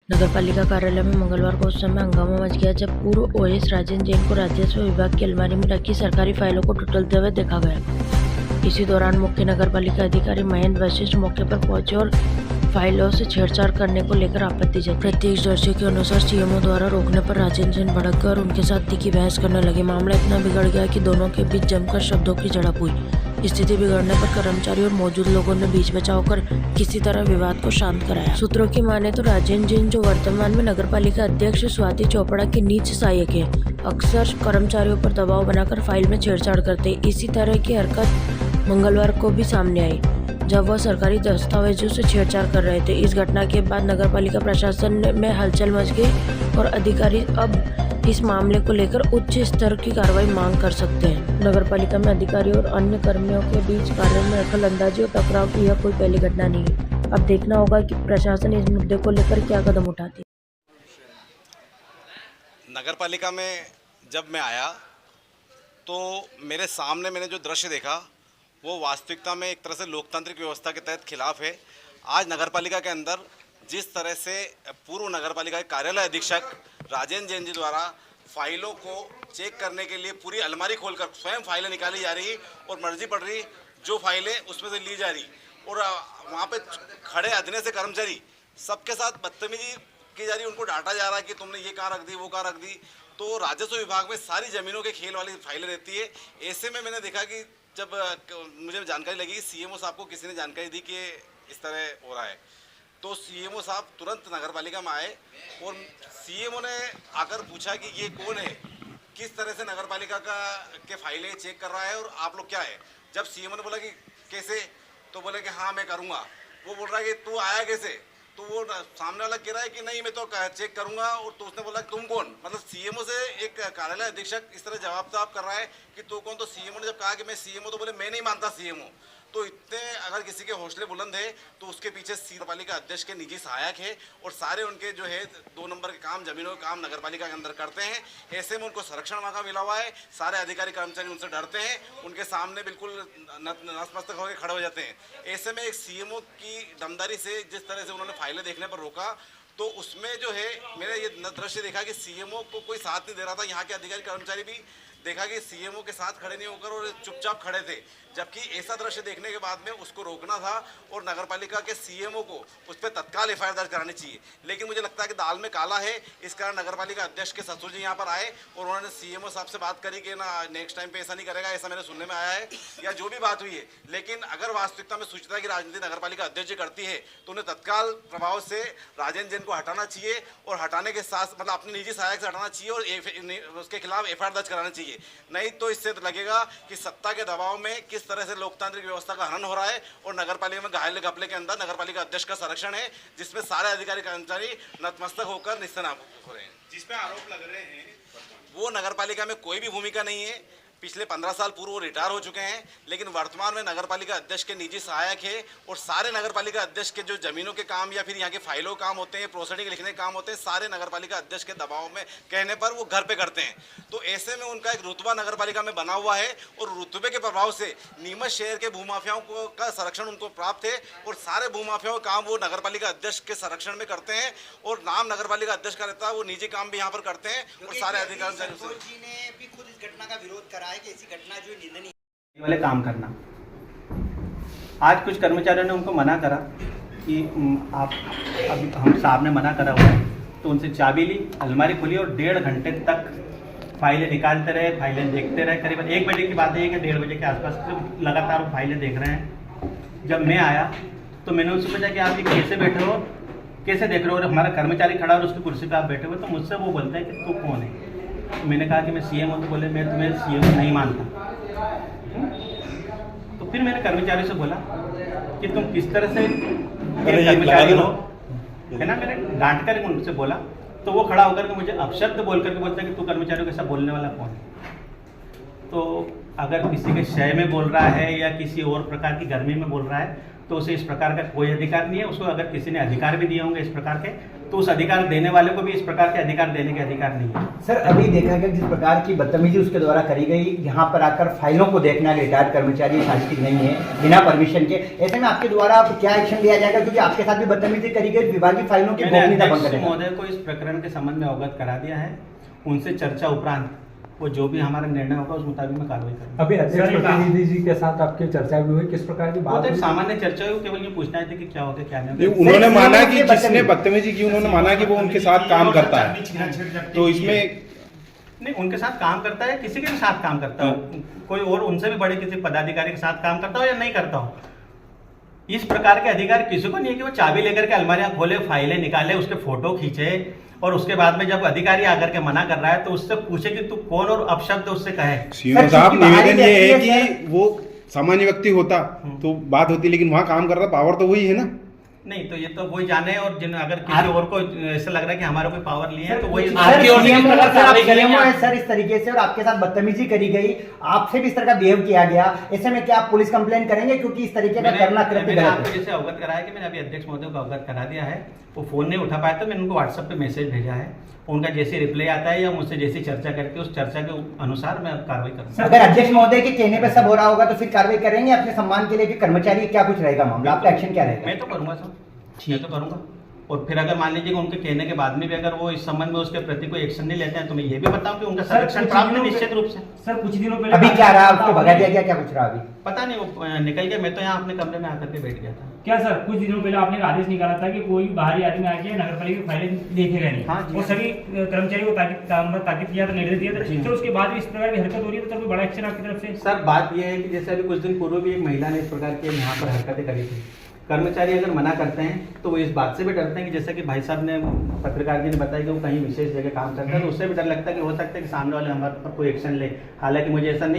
नगरपालिका कार्यालय में मंगलवार को उस समय हंगामा मच गया जब पूर्व ओएस राजेंद्र जैन को राजस्व विभाग की अलमारी में रखी सरकारी फाइलों को टटोलते हुए देखा गया। इसी दौरान मुख्य नगरपालिका अधिकारी महेंद्र वशिष्ठ मौके पर पहुंचे और फाइलों से छेड़छाड़ करने को लेकर आपत्ति जताई। प्रत्यक्षदर्शी के अनुसार सीएमओ द्वारा रोकने पर राजेंद्र जैन भड़क गए और उनके साथ तीखी बहस करने लगे। मामला इतना बिगड़ गया कि दोनों के बीच जमकर शब्दों की झड़प हुई। स्थिति बिगड़ने पर कर्मचारी और मौजूद लोगों ने बीच बचाव कर किसी तरह विवाद को शांत कराया। सूत्रों की माने तो राजेंद्र जैन, जो वर्तमान में नगरपालिका अध्यक्ष स्वाति चोपड़ा के नीच सहायक है, अक्सर कर्मचारियों पर दबाव बनाकर फाइल में छेड़छाड़ करते। इसी तरह की हरकत मंगलवार को भी सामने आई जब वह सरकारी दस्तावेजों से छेड़छाड़ कर रहे थे। इस घटना के बाद नगरपालिका प्रशासन में हलचल मच गई और अधिकारी अब इस मामले को लेकर उच्च स्तर की कार्रवाई मांग कर सकते हैं। नगरपालिका में अधिकारियों और अन्य कर्मियों के बीच कार्य में दखल-अंदाजी और टकराव की यह कोई पहली घटना नहीं है। अब देखना होगा कि प्रशासन इस मुद्दे को लेकर क्या कदम उठाती है। नगरपालिका में जब मैं आया तो मेरे सामने मैंने जो दृश्य देखा वो वास्तविकता में एक तरह से लोकतांत्रिक व्यवस्था के तहत खिलाफ है। आज नगरपालिका के अंदर जिस तरह से पूर्व नगरपालिका के कार्यालय अधीक्षक राजेंद्र जैन जी द्वारा फाइलों को चेक करने के लिए पूरी अलमारी खोलकर स्वयं फाइलें निकाली जा रही और मर्जी पड़ रही जो फाइलें उसमें से ली जा रही, और वहाँ पे खड़े अधीने से कर्मचारी सबके साथ बदतमीजी की जा रही, उनको डांटा जा रहा है कि तुमने ये कहाँ रख दी, वो कहाँ रख दी। तो राजस्व विभाग में सारी ज़मीनों के खेल वाली फाइलें रहती है। ऐसे में मैंने देखा कि जब मुझे जानकारी लगी कि सीएमओ साहब को किसी ने जानकारी दी कि इस तरह हो रहा है, तो सीएमओ साहब तुरंत नगरपालिका में आए और सीएमओ ने आकर पूछा कि ये कौन है, किस तरह से नगरपालिका के फाइलें चेक कर रहा है और आप लोग क्या है। जब सीएमओ ने बोला कि कैसे, तो बोले कि हाँ मैं करूँगा। वो बोल रहा है कि तू आया कैसे, तो वो सामने वाला कह रहा है कि नहीं मैं तो चेक करूंगा। और तो उसने बोला तुम कौन, मतलब सीएमओ से एक कार्यालय अधीक्षक इस तरह जवाब कर रहा है कि तू कौन। तो सीएमओ ने जब कहा कि मैं सीएमओ, तो बोले मैं नहीं मानता सीएमओ। तो इतने अगर किसी के हौसले बुलंद है तो उसके पीछे नगरपालिका अध्यक्ष के निजी सहायक है और सारे उनके जो है 2 नंबर के काम, जमीनों के काम नगरपालिका के अंदर करते हैं। ऐसे में उनको संरक्षण मौका मिला हुआ है। सारे अधिकारी कर्मचारी उनसे डरते हैं, उनके सामने बिल्कुल नतमस्तक होकर खड़े हो जाते हैं। ऐसे में एक सीएमओ की दमदारी से जिस तरह से उन्होंने फाइलें देखने पर रोका, तो उसमें जो है मैंने ये दृश्य देखा कि सीएमओ को कोई साथ नहीं दे रहा था। यहाँ के अधिकारी कर्मचारी भी देखा कि सीएमओ के साथ खड़े नहीं होकर और चुपचाप खड़े थे, जबकि ऐसा दृश्य देखने के बाद में उसको रोकना था और नगरपालिका के सीएमओ को उस पर तत्काल एफआईआर दर्ज करानी चाहिए। लेकिन मुझे लगता है कि दाल में काला है, इस कारण नगरपालिका अध्यक्ष के ससुर जी यहाँ पर आए और उन्होंने सीएमओ साहब से बात करी कि ना नेक्स्ट टाइम पे ऐसा नहीं करेगा, ऐसा मेरे सुनने में आया है या जो भी बात हुई है। लेकिन अगर वास्तविकता में सूचना की राजनीति नगरपालिका अध्यक्ष जी करती है तो उन्हें तत्काल प्रभाव से राजेंद्र जैन को हटाना चाहिए और हटाने के साथ मतलब अपने निजी सहायक से हटाना चाहिए और उसके खिलाफ एफआईआर दर्ज कराना चाहिए। नहीं तो इससे तो लगेगा कि सत्ता के दबाव में किस तरह से लोकतांत्रिक व्यवस्था का हनन हो रहा है और नगरपालिका में घायल घपले के अंदर नगरपालिका अध्यक्ष का संरक्षण है, जिसमें सारे अधिकारी कर्मचारी नतमस्तक होकर निस्तेनाबूद हो रहे हैं। जिसमें आरोप लग रहे हैं वो नगरपालिका में कोई भी भूमिका नहीं है। पिछले 15 साल पूर्व वो रिटायर हो चुके हैं, लेकिन वर्तमान में नगरपालिका अध्यक्ष के निजी सहायक है और सारे नगरपालिका अध्यक्ष के जो जमीनों के काम या फिर यहाँ के फाइलों काम होते हैं, प्रोसीडिंग लिखने के काम होते हैं, सारे नगरपालिका अध्यक्ष के दबाव में कहने पर वो घर पे करते हैं। तो ऐसे में उनका एक रुतबा नगरपालिका में बना हुआ है और रुतबे के प्रभाव से नीमच शहर के भूमाफियाओं का संरक्षण उनको प्राप्त है और सारे भूमाफियाओं का काम वो नगरपालिका अध्यक्ष के संरक्षण में करते हैं और नाम नगरपालिका अध्यक्ष का रहता है, वो निजी काम भी यहाँ पर करते हैं और सारे अधिकारी जी ने भी खुद इस घटना का विरोध करा है कि ऐसी घटना जो निंदनीय वाले काम करना। आज कुछ कर्मचारियों ने उनको मना करा कि आप अब हम साहब ने मना करा हुआ है, तो उनसे चाबी ली, अलमारी खुली और 1.5 घंटे तक फाइलें निकालते रहे, फाइलें देखते रहे। करीबन 1 बजे की बात है कि 1:30 बजे के आसपास लगातार वो फाइलें देख रहे हैं। जब मैं आया तो मैंने उनसे पूछा कि आप ये कैसे बैठे हो, कैसे देख रहे हो, और हमारा कर्मचारी खड़ा और उसकी कुर्सी पर आप बैठे हुए। तो मुझसे वो बोलता है कि तू कौन है। तो मैंने कहा कि मैं सीएम हूँ। तो बोले मैं तुम्हें सीएम नहीं मानता। तो फिर मैंने कर्मचारी से बोला कि तुम किस तरह से कर्मचारी हो, है ना। मैंने डांट कर उनसे बोला तो वो खड़ा होकर के मुझे अपशब्द बोल करके बोलता है कि तू कर्मचारियों के साथ बोलने वाला कौन है। तो अगर किसी के शय में बोल रहा है या किसी और प्रकार की गर्मी में बोल रहा है तो उसे इस प्रकार का कोई अधिकार नहीं है। उसको अगर किसी ने अधिकार भी दिए होंगे इस प्रकार के तो उस अधिकार देने वाले को भी इस प्रकार के अधिकार देने के अधिकार नहीं है। सर अभी देखा गया जिस प्रकार की बदतमीजी उसके द्वारा करी गई, यहाँ पर आकर फाइलों को देखना, रिटायर्ड कर्मचारी शासकीय नहीं है बिना परमिशन के, ऐसे में आपके द्वारा क्या एक्शन लिया जाएगा? क्योंकि आपके साथ भी बदतमीजी करी गई, विभागीय फाइलों की मैंने गोपनीयता भंग अध्यक्ष करेगा। महोदय को इस प्रकरण के संबंध में अवगत करा दिया है। उनसे चर्चा उपरांत वो जो भी हमारा निर्णय होगा उस मुताबिक मैं कार्रवाई करूंगा। अभी अध्यक्ष प्रतिनिधि जी के साथ आपकी चर्चा भी हुई, किस प्रकार की वो बात तो एक हुई? सामान्य चर्चा हुई, केवल ये पूछना है कि क्या हो गया क्या नहीं ये हो गया। उन्होंने माना कि बदतमीजी- जिसने बदतमीजी की उन्होंने माना कि वो उनके साथ काम करता है, तो इसमें नहीं, उनके साथ काम करता है, किसी के भी साथ काम करता हो, कोई और उनसे भी बड़े किसी पदाधिकारी के साथ काम करता हो या नहीं करता हो, इस प्रकार के अधिकार किसी को नहीं है कि वो चाबी लेकर के अलमारियां खोले, फाइलें निकाले, उसके फोटो खींचे और उसके बाद में जब अधिकारी आकर के मना कर रहा है तो उससे पूछे कि तू कौन और अपशब्द उससे कहे। सीएम साहब चूंकि बाहरी निवेदन ये है व्यक्ति है, कि वो सामान्य व्यक्ति होता तो बात होती, लेकिन वहाँ काम कर रहा पावर तो वही है ना। नहीं तो ये तो वही जाने, और जिन अगर किसी और को ऐसा लग रहा है कि हमारा कोई पावर नहीं है तो वही सर, आपकी ओर से किस CMO प्रकार कार्रवाई करेंगे है आप? सर इस तरीके से, और आपके साथ बदतमीजी करी गई, आपसे भी इस तरह का बिहेव किया गया, ऐसे में क्या आप पुलिस कंप्लेन करेंगे? क्योंकि इस तरीके का करना कृत्य मैंने गलत आपको है। जैसे अवगत कराया कि मैंने अभी अध्यक्ष महोदय को अवगत करा दिया है, वो फोन नहीं उठा पाया तो मैंने उनको व्हाट्सएप पे मैसेज भेजा है, उनका जैसे रिप्लाई आता है या मुझसे जैसी चर्चा करके उस चर्चा के अनुसार मैं कार्रवाई करूंगा। अगर अध्यक्ष महोदय के कहने पे सब हो रहा होगा तो फिर कार्रवाई करेंगे अपने सम्मान के लिए, कि कर्मचारी क्या कुछ रहेगा मामला, आपका एक्शन क्या रहेगा? मैं तो करूंगा सर, मैं तो करूंगा। और फिर अगर मान लीजिए कि उनके कहने के बाद में भी अगर वो इस संबंध में उसके प्रति कोई एक्शन नहीं लेते हैं तो मैं ये भी बताऊं कि उनका संरक्षण प्राप्त है निश्चित रूप से। सर कुछ दिनों पहले अभी क्या रहा, उसको भगा दिया गया, क्या कुछ रहा अभी? पता नहीं वो निकल गया, मैं तो यहाँ अपने कमरे में आकर के बैठ गया था। क्या सर कुछ दिनों पहले आपने एक आदेश निकाला था कि कोई भी बाहरी आदमी आके नगरपालिका की फाइलें देखेगा नहीं, हाँ जी। और सभी कर्मचारियों को ताकीद किया था, निर्देश दिया था, तो उसके बाद भी इस प्रकार की हरकत हो रही है तो सर कोई बड़ा एक्शन आपकी तरफ से? सर बात यह है कि जैसे अभी कुछ दिन पूर्व भी एक महिला ने इस प्रकार की यहाँ पर हरकतें करी थी। कर्मचारी अगर मना करते हैं तो वो इस बात से भी डरते हैं कि जैसा कि भाई साहब ने, पत्रकार जी ने बताया कि वो कहीं विशेष जगह काम करते हैं, तो उससे भी डर लगता है कि हो सकता है कि सामने वाले हमारे पर कोई एक्शन ले। हालांकि मुझे ऐसा नहीं